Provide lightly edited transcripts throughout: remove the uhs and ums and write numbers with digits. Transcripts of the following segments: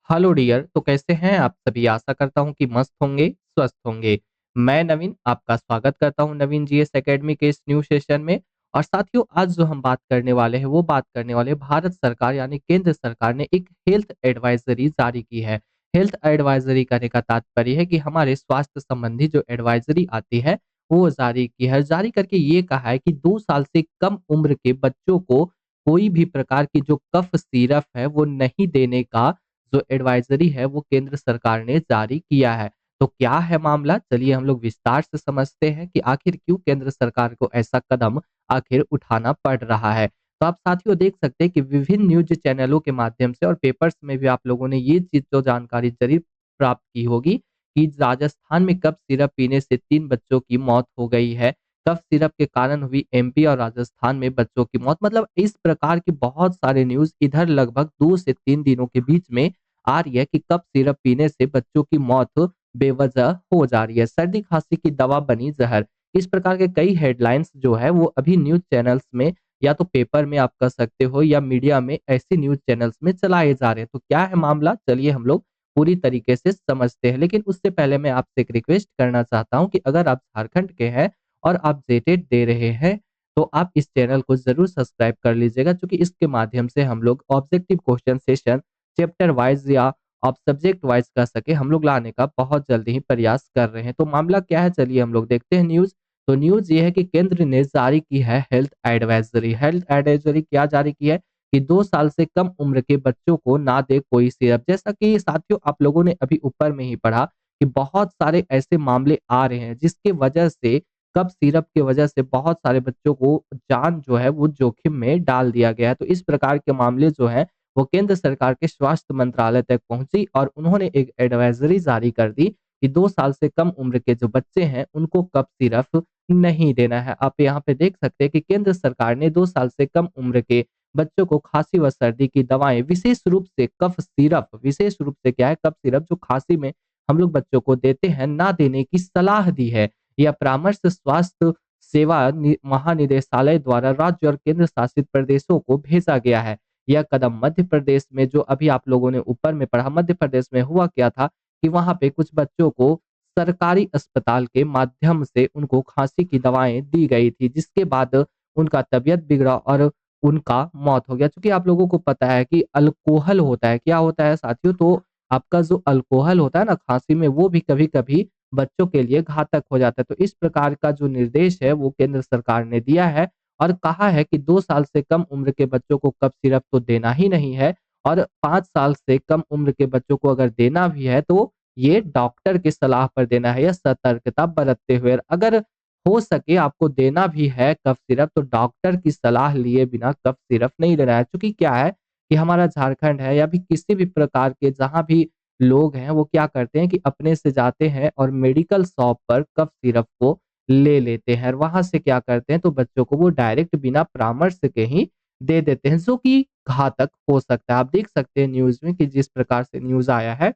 Hello dear, तो कैसे हैं आप सभी? आशा करता हूं कि मस्त होंगे, स्वस्थ होंगे। मैं नवीन आपका स्वागत करता हूं नवीन जीएस एकेडमी के इस न्यू सेशन में। और साथियों, आज जो हम बात करने वाले हैं वो बात करने वाले हैं, भारत सरकार यानी केंद्र सरकार ने एक हेल्थ एडवाइजरी जारी की है। हेल्थ एडवाइजरी करने का तात्पर्य है कि हमारे स्वास्थ्य संबंधी जो एडवाइजरी आती है वो जारी की है। जारी करके ये कहा है कि 2 साल से कम उम्र के बच्चों को कोई भी प्रकार की जो कफ सिरप है वो नहीं देने का जो एडवाइजरी है वो केंद्र सरकार ने जारी किया है। तो क्या है मामला? चलिए हम लोग विस्तार से समझते हैं कि आखिर क्यों केंद्र सरकार को ऐसा कदम आखिर उठाना पड़ रहा है। तो आप साथियों देख सकते हैं कि विभिन्न न्यूज चैनलों के माध्यम से और पेपर्स में भी आप लोगों ने ये चीज तो जानकारी जरूर प्राप्त की होगी कि राजस्थान में कफ सिरप पीने से 3 बच्चों की मौत हो गई है। कफ सिरप के कारण हुई एमपी और राजस्थान में बच्चों की मौत। मतलब इस प्रकार की बहुत सारे न्यूज इधर लगभग 2 से 3 दिनों के बीच में आ रही है कि कफ सिरप पीने से बच्चों की मौत बेवजह हो जा रही है। सर्दी खांसी की दवा बनी जहर। इस प्रकार के कई हेडलाइंस जो है वो अभी न्यूज चैनल्स में या तो पेपर में आप कह सकते हो या मीडिया में ऐसे न्यूज चैनल्स में चलाए जा रहे हैं। तो क्या है मामला, चलिए हम लोग पूरी तरीके से समझते हैं। लेकिन उससे पहले मैं आपसे एक रिक्वेस्ट करना चाहता हूं कि अगर आप झारखंड के हैं और आप जेटेट दे रहे हैं तो आप इस चैनल को जरूर सब्सक्राइब कर लीजिएगा, क्योंकि इसके माध्यम से हम लोग objective question session chapter wise या आप सब्जेक्ट वाइज कह सके हम लोग लाने का बहुत जल्दी ही प्रयास कर रहे हैं। तो मामला क्या है, चलिए हम लोग देखते हैं न्यूज। तो न्यूज ये है कि केंद्र ने जारी की है हेल्थ एडवाइजरी। हेल्थ एडवाइजरी क्या जारी की है कि 2 साल से कम उम्र के बच्चों को ना दे कोई सिरप। जैसा कि साथियों आप लोगों ने अभी ऊपर में ही पढ़ा कि बहुत सारे ऐसे मामले आ रहे हैं जिसके वजह से कफ सिरप की वजह से बहुत सारे बच्चों को जान जो है वो जोखिम में डाल दिया गया है। तो इस प्रकार के मामले जो है वो केंद्र सरकार के स्वास्थ्य मंत्रालय तक पहुंची और उन्होंने एक एडवाइजरी जारी कर दी कि 2 साल से कम उम्र के जो बच्चे हैं उनको कफ सिरप नहीं देना है। आप यहाँ पे देख सकते हैं कि केंद्र सरकार ने 2 साल से कम उम्र के बच्चों को खांसी व सर्दी की दवाएं, विशेष रूप से कफ सिरप, विशेष रूप से क्या है कफ सिरप जो खांसी में हम लोग बच्चों को देते हैं, ना देने की सलाह दी है। यह परामर्श स्वास्थ्य सेवा महानिदेशालय द्वारा राज्य और केंद्र शासित प्रदेशों को भेजा गया है। यह कदम मध्य प्रदेश में, जो अभी आप लोगों ने ऊपर में पढ़ा, मध्य प्रदेश में हुआ क्या था कि वहां पे कुछ बच्चों को सरकारी अस्पताल के माध्यम से उनको खांसी की दवाएं दी गई थी, जिसके बाद उनका तबीयत बिगड़ा और उनका मौत हो गया। क्योंकि आप लोगों को पता है कि अल्कोहल होता है, क्या होता है साथियों, तो आपका जो अल्कोहल होता है ना खांसी में, वो भी कभी कभी बच्चों के लिए घातक हो जाता है। तो इस प्रकार का जो निर्देश है वो केंद्र सरकार ने दिया है और कहा है कि 2 साल से कम उम्र के बच्चों को कफ सिरप तो देना ही नहीं है, और 5 साल से कम उम्र के बच्चों को अगर देना भी है तो ये डॉक्टर की सलाह पर देना है या सतर्कता बरतते हुए। अगर हो सके आपको देना भी है कफ सिरप तो डॉक्टर की सलाह लिए बिना कफ सिरप नहीं लेना है। क्योंकि क्या है कि हमारा झारखंड है या भी किसी भी प्रकार के जहाँ भी लोग हैं वो क्या करते हैं कि अपने से जाते हैं और मेडिकल शॉप पर कफ सिरप को ले लेते हैं और वहां से क्या करते हैं तो बच्चों को वो डायरेक्ट बिना परामर्श के ही दे देते हैं, जो कि घातक हो सकता है। आप देख सकते हैं न्यूज में कि जिस प्रकार से न्यूज आया है,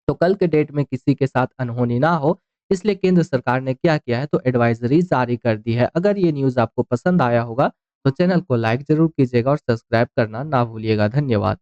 तो कल के डेट में किसी के साथ अनहोनी ना हो, इसलिए केंद्र सरकार ने क्या किया है तो एडवाइजरी जारी कर दी है। अगर ये न्यूज आपको पसंद आया होगा तो चैनल को लाइक जरूर कीजिएगा और सब्सक्राइब करना ना भूलिएगा। धन्यवाद।